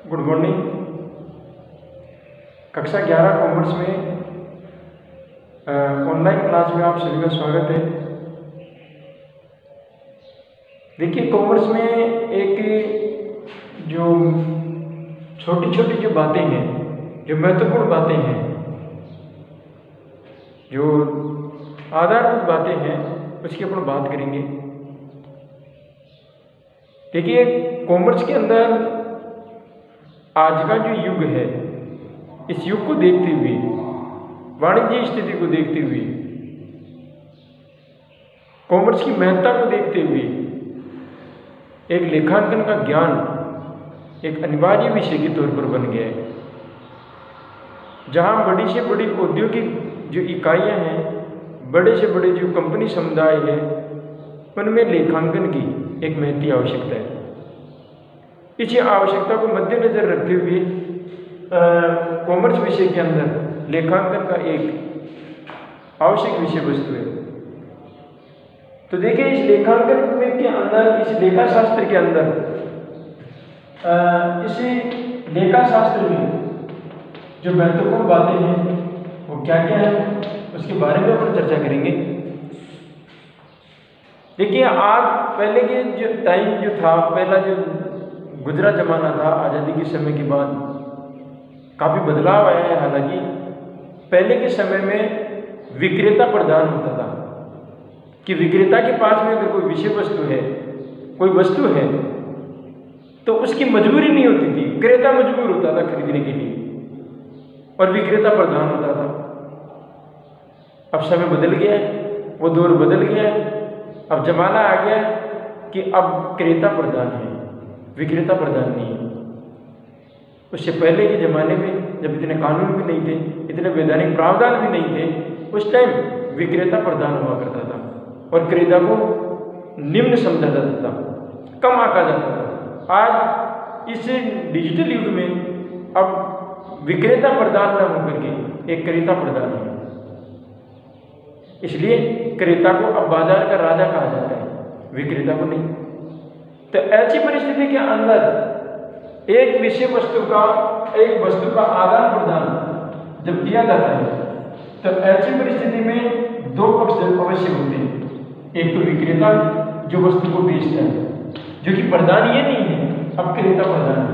Good morning. कक्षा 11 commerce में online class में आप सभी का स्वागत है। देखिए, कॉमर्स में एक जो छोटी छोटी जो बातें हैं, जो महत्वपूर्ण बातें हैं, जो आधारभूत बातें हैं, उसकी अपन बात करेंगे। देखिए, कॉमर्स के अंदर आज का जो युग है, इस युग को देखते हुए, वाणिज्य स्थिति को देखते हुए, कॉमर्स की महत्ता को देखते हुए एक लेखांकन का ज्ञान एक अनिवार्य विषय के तौर पर बन गया है। जहां बड़ी से बड़ी औद्योगिक जो इकाइयां हैं, बड़े से बड़े जो कंपनी समुदाय है, उनमें लेखांकन की एक महती आवश्यकता है। इसी आवश्यकता को मद्देनजर रखते हुए कॉमर्स विषय के अंदर लेखांकन का एक आवश्यक विषय वस्तु है। तो देखिए, इस लेखांकन में के अंदर, इस लेखा शास्त्र के अंदर, इसी लेखा शास्त्र में जो महत्वपूर्ण बातें हैं वो क्या क्या है, उसके बारे में अपन चर्चा करेंगे। देखिए, आज पहले के जो टाइम जो था, पहला जो गुजरा जमाना था आज़ादी के समय के बाद, काफ़ी बदलाव आया है। हालांकि पहले के समय में विक्रेता प्रदान होता था कि विक्रेता के पास में अगर कोई विषय वस्तु है, कोई वस्तु है, तो उसकी मजबूरी नहीं होती थी, क्रेता मजबूर होता था खरीदने के लिए और विक्रेता प्रदान होता था। अब समय बदल गया है, वो दौर बदल गया है। अब जमाना आ गया कि अब क्रेता प्रदान है, विक्रेता प्रदान नहीं है। उससे पहले के ज़माने में जब इतने कानून भी नहीं थे, इतने वैधानिक प्रावधान भी नहीं थे, उस टाइम विक्रेता प्रदान हुआ करता था और क्रेता को निम्न समझा जाता था, कम आंका जाता था। आज इस डिजिटल युग में अब विक्रेता प्रदान न होकर के एक क्रेता प्रदान है। इसलिए क्रेता को अब बाजार का राजा कहा जाता है, विक्रेता को नहीं। तो ऐसी परिस्थिति के अंदर एक विषय वस्तु का, एक वस्तु का आदान प्रदान जब किया जाता है, तो ऐसी परिस्थिति में दो पक्ष अवश्य होते हैं। एक तो विक्रेता जो वस्तु को बेचता है, जो कि प्रदान ये नहीं है, अब क्रेता प्रदान है।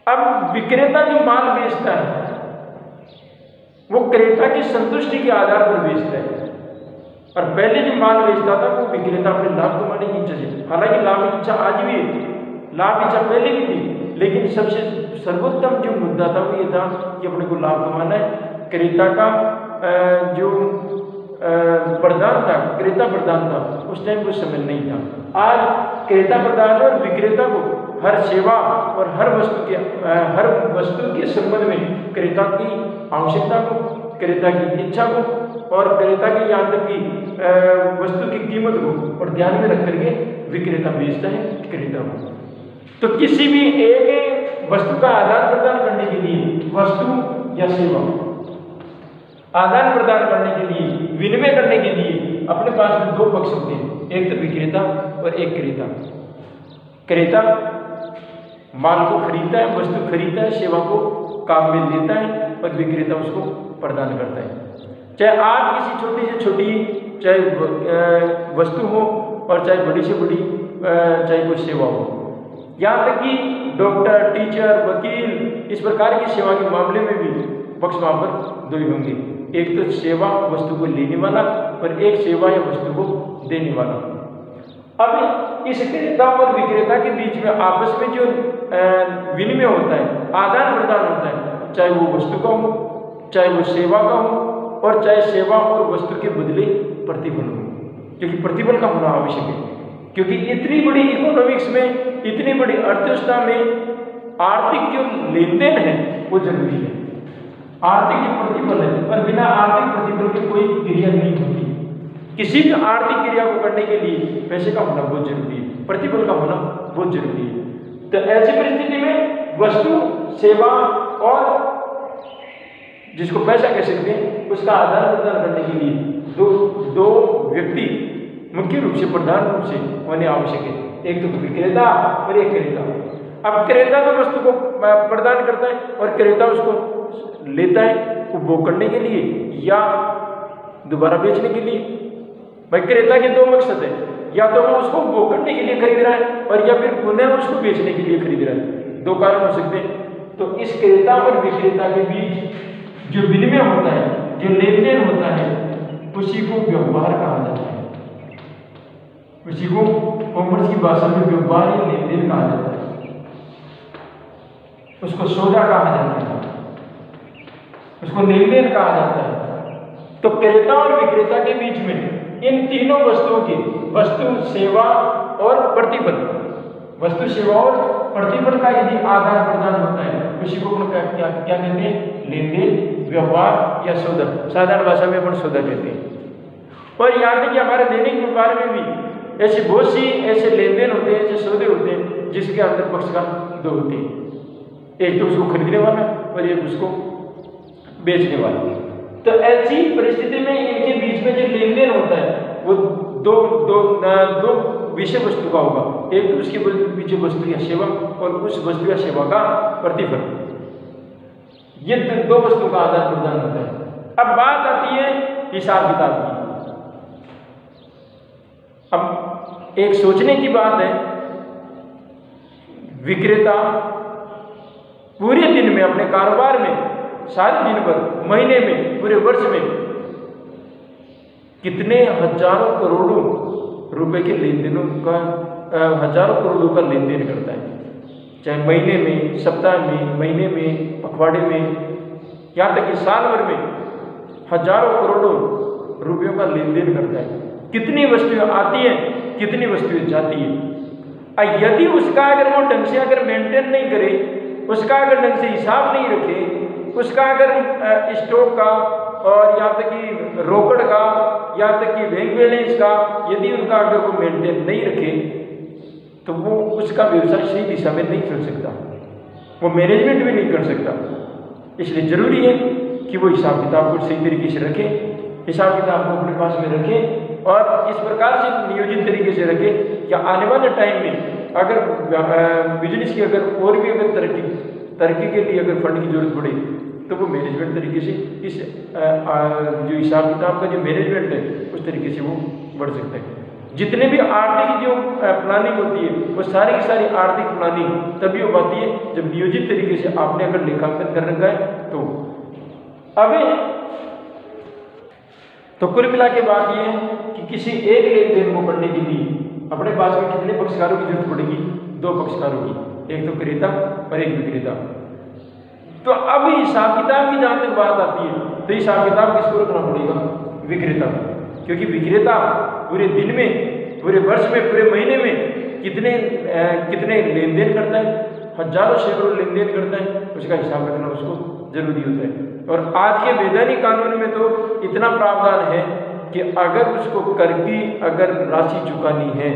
अब विक्रेता जो माल बेचता है वो क्रेता की संतुष्टि के आधार पर बेचता है, और पहले जो माल बेचता था वो विक्रेता अपने लाभ कमाने की इच्छा से, हालांकि लाभ की इच्छा आज भी है, लाभ इच्छा पहले भी थी, लेकिन सबसे सर्वोत्तम जो मुद्दा था वो ये था कि अपने को लाभ कमाना है। क्रेता का जो प्रदान था, क्रेता प्रदान था, उस टाइम वो समय नहीं था। आज क्रेता प्रदान और विक्रेता को हर सेवा और हर वस्तु के संबंध में क्रेता की आवश्यकता को, क्रेता की इच्छा को और क्रेता की यहाँ तक की वस्तु की कीमत को और ध्यान में रख करके विक्रेता बेचता है क्रेता को। तो किसी भी एक वस्तु का आदान प्रदान करने के लिए, वस्तु या सेवा आदान प्रदान करने के लिए, विनिमय करने के लिए अपने पास में दो पक्ष होते हैं, एक तो विक्रेता और एक क्रेता। क्रेता माल को खरीदता है, वस्तु खरीदता है, सेवा को काम में देता है और विक्रेता उसको प्रदान करता है। चाहे आप किसी छोटी से छोटी, चाहे वस्तु हो और चाहे बड़ी से बड़ी, चाहे कोई सेवा हो, यहाँ तक कि डॉक्टर, टीचर, वकील, इस प्रकार की सेवा के मामले में भी पक्ष वहाँ पर दो ही होंगे, एक तो सेवा वस्तु को लेने वाला और एक सेवा या वस्तु को देने वाला। अब इस क्रेता और विक्रेता के बीच में आपस में जो विनिमय होता है, आदान प्रदान होता है, चाहे वो वस्तु का हो, चाहे वो सेवा का हो, और चाहे सेवा और वस्तु के बदले प्रतिफल हो, क्योंकि प्रतिफल का होना आवश्यक है। क्योंकि इतनी बड़ी इकोनॉमिक्स में, इतनी बड़ी अर्थव्यवस्था में आर्थिक जो लेन देन है वो जरूरी है। आर्थिक जो प्रतिफल है, पर बिना आर्थिक प्रतिफल की कोई क्रिया नहीं होती। किसी भी आर्थिक क्रिया को करने के लिए पैसे का होना बहुत जरूरी है, प्रतिफल का होना बहुत जरूरी है। तो ऐसी परिस्थिति में वस्तु, सेवा और जिसको पैसा कह सकते हैं, उसका आदान प्रदान करने के लिए दो व्यक्ति मुख्य रूप से प्रधान रूप से होने आवश्यक है, एक तो विक्रेता और एक क्रेता। अब क्रेता तो वस्तु को प्रदान करता है और क्रेता उसको लेता है उपभोग करने के लिए या दोबारा बेचने के लिए। भाई क्रेता के दो मकसद है, या तो वो उसको उपभोग करने के लिए खरीद रहा है और या फिर पुनः उसको बेचने के लिए खरीद रहा है, दो कारण हो सकते हैं। तो इस क्रेता और विक्रेता के बीच जो विनिमय होता है, जो लेन देन होता है, उसी को व्यवहार कहा जाता है। उसी को कॉमर्स की भाषा में व्यवहार या लेन देन कहा जाता है, उसको सौदा कहा जाता है, उसको लेन देन कहा जाता है। तो क्रेता और विक्रेता के बीच में इन तीनों वस्तुओं की वस्तु, सेवा और प्रतिफल, वस्तु, सेवा और प्रतिफल का यदि आदान प्रदान होता है, उसी को अपन क्या कहते हैं? लेन देन, व्यवहार या सौदा। साधारण भाषा में अपन सौदा कहते हैं। और यहाँ तक कि हमारे दैनिक व्यापार में भी ऐसे बहुत सी ऐसे लेन देन होते हैं, ऐसे सौदे होते हैं जिसके अंदर पक्षकार दो होते हैं, एक तो उसको खरीदने वाला और एक उसको बेचने वाला। तो ऐसी परिस्थिति में इनके बीच में जो लेन देन होता है वो दो विषय वस्तु का होगा, एक तो उसकी विषय वस्तु या सेवा और उस वस्तु या सेवा का प्रतिफल, ये दो वस्तु का आदान प्रदान होता है। अब बात आती है हिसाब किताब की। अब एक सोचने की बात है, विक्रेता पूरे दिन में अपने कारोबार में सारे दिन भर, महीने में, पूरे वर्ष में कितने हजारों करोड़ों रुपए के लेन देनों का हजारों करोड़ों का लेन देन करता है, चाहे महीने में, सप्ताह में, महीने में, पखवाड़े में, यहाँ तक कि साल भर में हजारों करोड़ों रुपयों का लेन देन करता है। कितनी वस्तुएं आती हैं, कितनी वस्तुएं जाती हैं। यदि उसका अगर वो ढंग से अगर मेंटेन नहीं करे, उसका अगर ढंग से हिसाब नहीं रखे, उसका अगर स्टॉक का और यहाँ तक कि रोकड़ का, यहाँ तक कि बैंक बैलेंस का, यदि उनका अगर वो मेंटेन नहीं रखे तो वो उसका व्यवसाय सही दिशा में नहीं चल सकता, वो मैनेजमेंट भी नहीं कर सकता। इसलिए जरूरी है कि वो हिसाब किताब को सही तरीके से रखें, हिसाब किताब को अपने पास में रखें और इस प्रकार से नियोजित तरीके से रखें कि आने वाले टाइम में अगर बिजनेस की अगर और भी अगर तरक्की के लिए अगर फंड की जरूरत पड़े तो वो मैनेजमेंट तरीके से इस जो हिसाब किताब का जो मैनेजमेंट है उस तरीके से वो बढ़ सकता है। जितने भी आर्थिक जो प्लानिंग होती है वो सारी की सारी आर्थिक प्लानिंग तभी हो पाती है जब नियोजित तरीके से आपने अगर लेखांकन कर रखा है तो। तो कुल मिला के बात ये है कि किसी एक लेन देन को करने के लिए अपने पास में कितने पक्षकारों की जरूरत पड़ेगी? दो पक्षकारों की, एक तो क्रेता और एक विक्रेता। तो अब हिसाब किताब की जहां तक बात आती है तो हिसाब किताब किसको रखना पड़ेगा? विक्रेता, क्योंकि विक्रेता पूरे दिन में, पूरे वर्ष में, पूरे महीने में कितने लेन देन करता है, हजारों सैकड़ों लेन देन करता है, उसका हिसाब रखना उसको जरूरी होता है। और आज के वैधानिक कानून में तो इतना प्रावधान है कि अगर उसको कर की अगर राशि चुकानी है,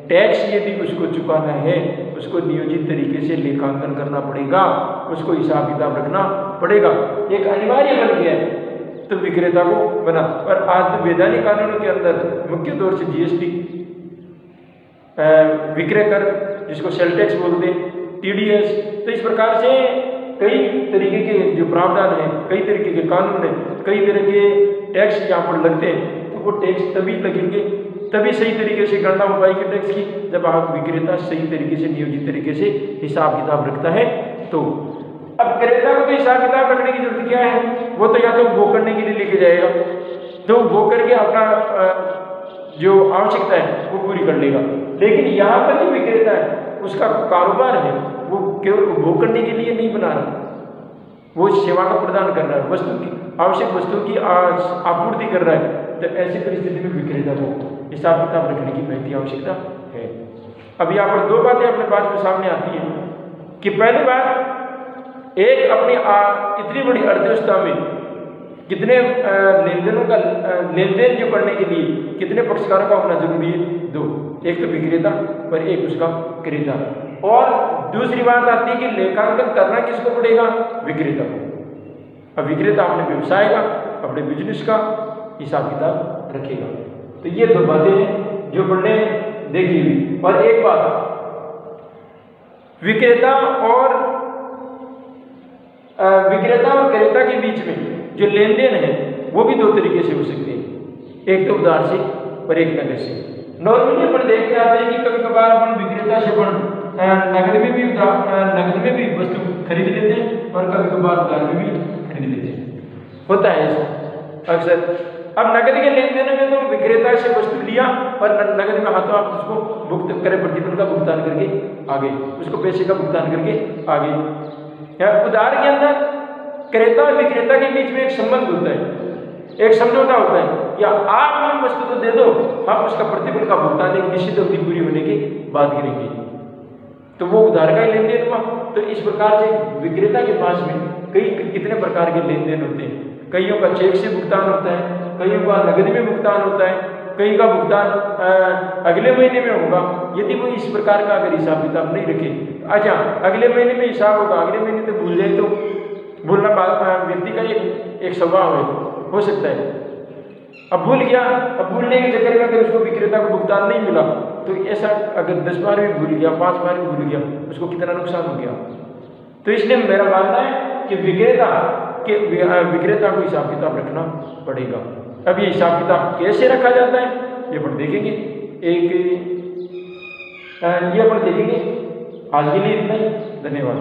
टैक्स यदि उसको चुकाना है, उसको नियोजित तरीके से लेखांकन करना पड़ेगा, उसको हिसाब किताब रखना पड़ेगा, एक अनिवार्य बन गया है। तो विक्रेता को बना। और आज तो वैधानिक कानूनों के अंदर मुख्य तौर से जीएसटी, विक्रय कर जिसको सेल टैक्स बोलते हैं, टीडीएस, तो इस प्रकार से कई तरीके के जो प्रावधान है, कई तरीके के कानून है, कई तरह के टैक्स यहाँ पर लगते हैं। तो वो टैक्स तभी लगेंगे, तभी सही तरीके से गणना हो पाएगी टैक्स की, जब आप विक्रेता सही तरीके से नियोजित तरीके से हिसाब किताब रखता है। तो अब क्रेता को तो हिसाब किताब रखने की जरूरत क्या है? वो तो या तो वो करने के लिए लेके जाएगा, तो वो करके अपना जो आवश्यकता है वो पूरी कर लेगा। लेकिन यहाँ पर जो विक्रेता है उसका कारोबार है वो केवल उपभोग करने के लिए नहीं बना रहा, वो सेवा का प्रदान कर रहा है, वस्तु की आवश्यक वस्तु की आपूर्ति कर रहा है। तो ऐसी परिस्थिति में विक्रेता को हिसाब किताब रखने की बेहद आवश्यकता है। अब यहाँ पर दो बातें अपने पास में सामने आती हैं कि पहली बात, एक अपनी इतनी बड़ी अर्थव्यवस्था में कितने लेन देन जो करने के लिए कितने पक्षकारों का होना जरूरी है? दो, एक तो विक्रेता और एक उसका क्रेता। और दूसरी बात आती है कि लेखांकन करना किसको पड़ेगा? विक्रेता को। अब विक्रेता अपने व्यवसाय का, अपने बिजनेस का हिसाब किताब रखेगा। तो ये दो बातें हैं जो पढ़ने देखी हुई। और एक बात, विक्रेता और क्रेता के बीच में जो लेन देन है वो भी दो तरीके से हो सकते हैं, एक तो उधार से और एक नगद से। नॉर्मली अपन देखते आते हैं कि कभी कभार अपन विक्रेता से अपन नगद में भी वस्तु खरीद लेते हैं और कभी कभार उधार में भी खरीद लेते हैं, होता है ऐसा अक्सर। अब नगद के लेन देन में तो विक्रेता से वस्तु लिया और नगद में हाथों हाथ उसको भुगतान करे, प्रतिफल का भुगतान करके आगे, उसको पैसे का भुगतान करके आगे। उधार के अंदर क्रेता और विक्रेता के बीच में एक संबंध होता है, एक समझौता होता है, या आप हमें वस्तु तो दे दो, हम उसका प्रतिफल का भुगतान एक निश्चित अवधि पूरी होने के बाद करेंगे, तो वो उधार का ही लेन देन हुआ। तो इस प्रकार से विक्रेता के पास में कितने प्रकार के लेन देन होते हैं, कईयों का चेक से भुगतान होता है, कईयों का नगद में भुगतान होता है, कई का भुगतान अगले महीने में होगा। यदि वो इस प्रकार का अगर हिसाब किताब नहीं रखे, अच्छा अगले महीने में हिसाब होगा, अगले महीने तो भूल जाए, तो भूलना व्यक्ति का एक स्वभाव है, हो सकता है। अब भूल गया, अब भूलने के चक्कर में अगर उसको विक्रेता को भुगतान नहीं मिला, तो ऐसा अगर 10 बार भी भूल गया, 5 बार भी भूल गया, उसको कितना नुकसान हो गया। तो इसलिए मेरा मानना है कि विक्रेता को हिसाब किताब रखना पड़ेगा। अब ये हिसाब किताब कैसे रखा जाता है ये अपन देखेंगे, ये अपन देखेंगे। आज के लिए इतना ही, धन्यवाद।